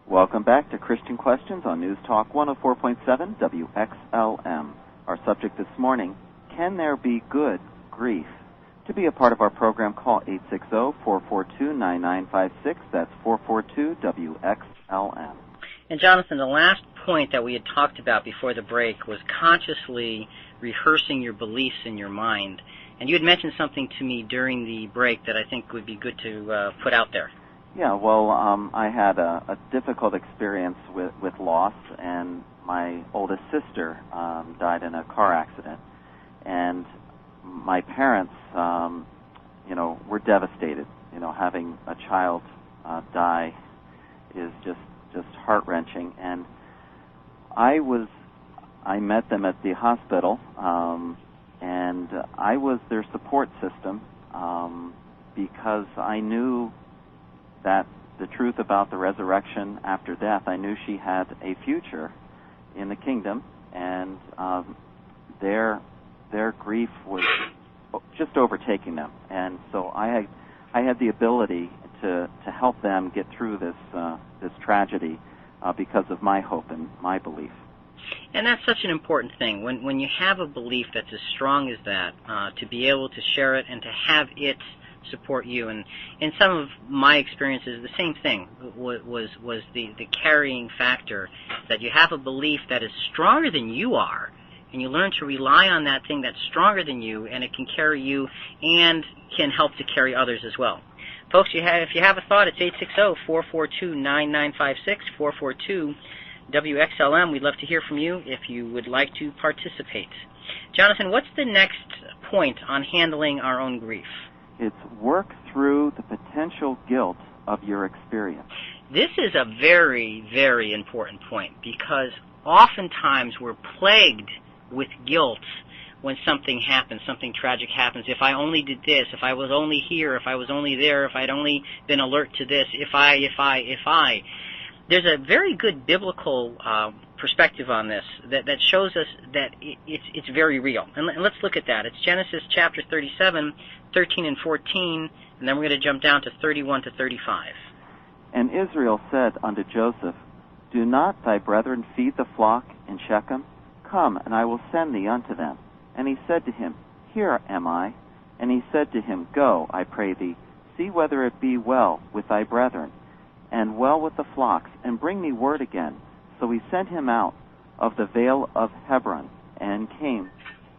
Welcome back to Christian Questions on News Talk 104.7 WXLM. Our subject this morning, can there be good grief? To be a part of our program, call 860-442-9956. That's 442-WXLM. And Jonathan, the last point that we had talked about before the break was consciously rehearsing your beliefs in your mind. And you had mentioned something to me during the break that I think would be good to put out there. Yeah, well, I had a difficult experience with loss, and my oldest sister died in a car accident. And my parents, were devastated. Having a child die is just heart-wrenching. And I met them at the hospital, and I was their support system because I knew that the truth about the resurrection after death. I knew she had a future in the kingdom, and their grief was just overtaking them. And so I had the ability to help them get through this tragedy because of my hope and my belief. And that's such an important thing. When you have a belief that's as strong as that, to be able to share it and to have it support you. And in some of my experiences, the same thing was the carrying factor, that you have a belief that is stronger than you are, and you learn to rely on that thing that's stronger than you, and it can carry you and can help to carry others as well. Folks, if you have a thought, it's 860-442-9956, 442-WXLM. We'd love to hear from you if you would like to participate. Jonathan, what's the next point on handling our own grief? It's work through the potential guilt of your experience. This is a very, very important point, because oftentimes we're plagued with guilt when something happens, something tragic happens. If I only did this, if I was only here, if I was only there, if I'd only been alert to this, if I. There's a very good biblical perspective on this that shows us that it's very real. And let's look at that. It's Genesis chapter 37, 13 and 14, and then we're going to jump down to 31 to 35. And Israel said unto Joseph, Do not thy brethren feed the flock in Shechem? Come, and I will send thee unto them. And he said to him, Here am I. And he said to him, Go, I pray thee, see whether it be well with thy brethren, and well with the flocks, and bring me word again. So he sent him out of the vale of Hebron, and came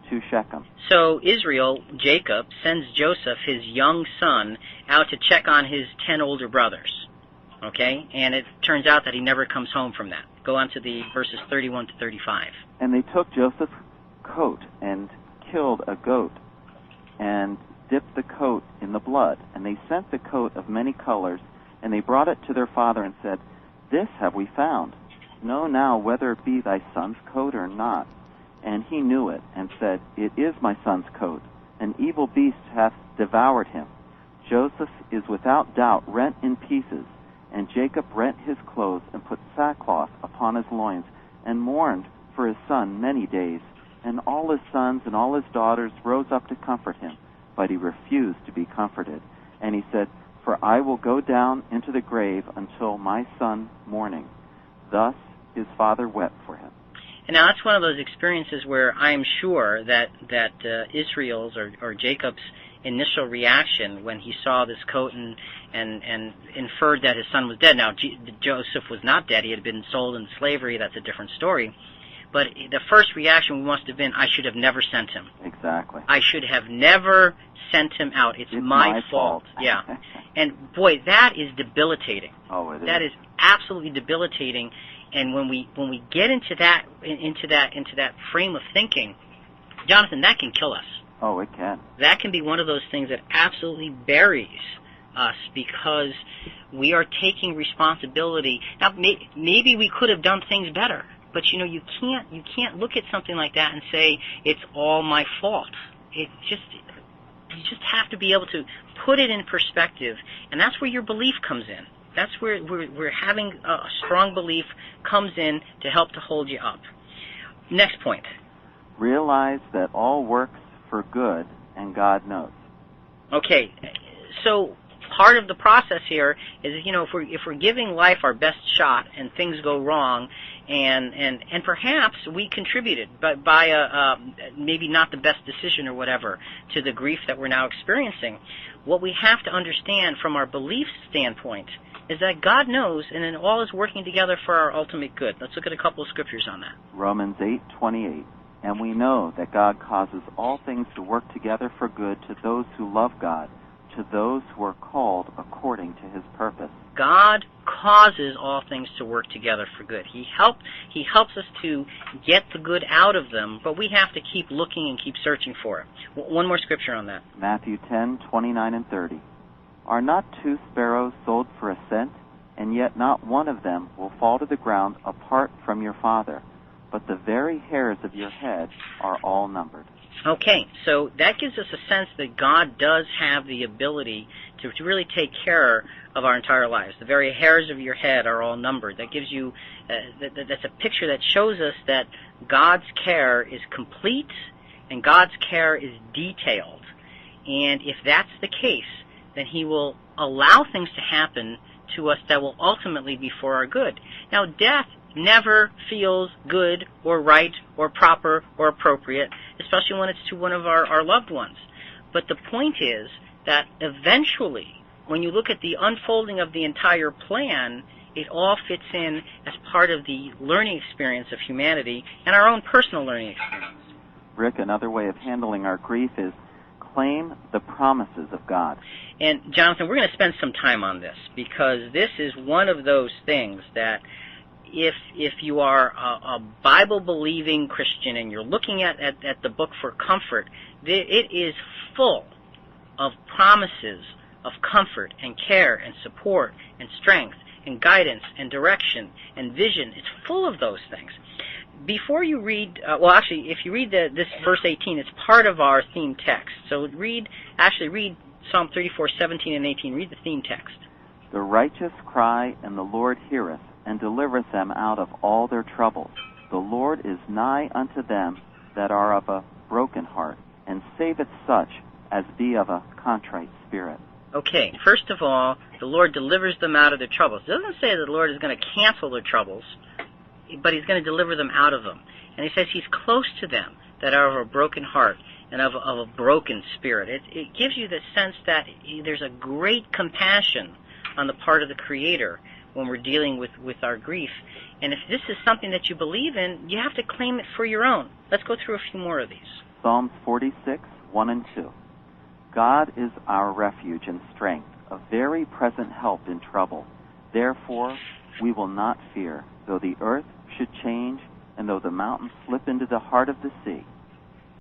to Shechem. So Israel, Jacob, sends Joseph, his young son, out to check on his 10 older brothers. Okay? And it turns out that he never comes home from that. Go on to the verses 31 to 35. And they took Joseph's coat, and killed a goat, and dipped the coat in the blood. And they sent the coat of many colors, and they brought it to their father, and said, This have we found. Know now whether it be thy son's coat or not. And he knew it, and said, It is my son's coat. An evil beast hath devoured him. Joseph is without doubt rent in pieces. And Jacob rent his clothes, and put sackcloth upon his loins, and mourned for his son many days. And all his sons and all his daughters rose up to comfort him, but he refused to be comforted. And he said, For I will go down into the grave until my son morning. Thus his father wept for him. And now that's one of those experiences where I am sure that Israel's or Jacob's initial reaction when he saw this coat and inferred that his son was dead. Now, Joseph was not dead. He had been sold into slavery. That's a different story. But the first reaction must have been, I should have never sent him. Exactly. I should have never sent him out. It's my fault. Yeah. And boy, that is debilitating. Oh, it is. That is absolutely debilitating. And when we get into that frame of thinking, Jonathan, that can kill us. Oh, it can. That can be one of those things that absolutely buries us, because we are taking responsibility. Now, maybe we could have done things better, but you can't look at something like that and say it's all my fault. You just have to be able to put it in perspective, and that's where your belief comes in. That's where we're having a strong belief comes in to help to hold you up. Next point. Realize that all works for good, and God knows. Okay, so part of the process here is, if we're giving life our best shot and things go wrong, and perhaps we contributed by a maybe not the best decision or whatever to the grief that we're now experiencing, what we have to understand from our belief standpoint is that God knows, and then all is working together for our ultimate good. Let's look at a couple of scriptures on that. Romans 8:28. And we know that God causes all things to work together for good to those who love God, to those who are called according to his purpose. God causes all things to work together for good. He helps us to get the good out of them, but we have to keep looking and keep searching for it. One more scripture on that. Matthew 10:29 and 30. Are not 2 sparrows sold for a cent, and yet not one of them will fall to the ground apart from your Father? But the very hairs of your head are all numbered. Okay, so that gives us a sense that God does have the ability to really take care of our entire lives. The very hairs of your head are all numbered. That gives you, that's a picture that shows us that God's care is complete and God's care is detailed. And if that's the case, then he will allow things to happen to us that will ultimately be for our good. Now, death never feels good or right or proper or appropriate, especially when it's to one of our loved ones. But the point is that eventually, when you look at the unfolding of the entire plan, it all fits in as part of the learning experience of humanity and our own personal learning experience. Rick, another way of handling our grief is claim the promises of God. And Jonathan, we're going to spend some time on this because this is one of those things that if you are a Bible-believing Christian and you're looking at the book for comfort, it is full of promises of comfort and care and support and strength and guidance and direction and vision. It's full of those things. Before you read, if you read this verse 18, it's part of our theme text. So read Psalm 34:17 and 18. Read the theme text. The righteous cry, and the Lord heareth, and delivereth them out of all their troubles. The Lord is nigh unto them that are of a broken heart, and saveth such as be of a contrite spirit. Okay, first of all, the Lord delivers them out of their troubles. It doesn't say that the Lord is going to cancel their troubles, but he's going to deliver them out of them. And he says he's close to them that are of a broken heart and of a broken spirit. It gives you the sense that there's a great compassion on the part of the Creator when we're dealing with our grief. And if this is something that you believe in, you have to claim it for your own. Let's go through a few more of these. Psalms 46:1 and 2. God is our refuge and strength, a very present help in trouble. Therefore we will not fear, though the earth should change, and though the mountains slip into the heart of the sea.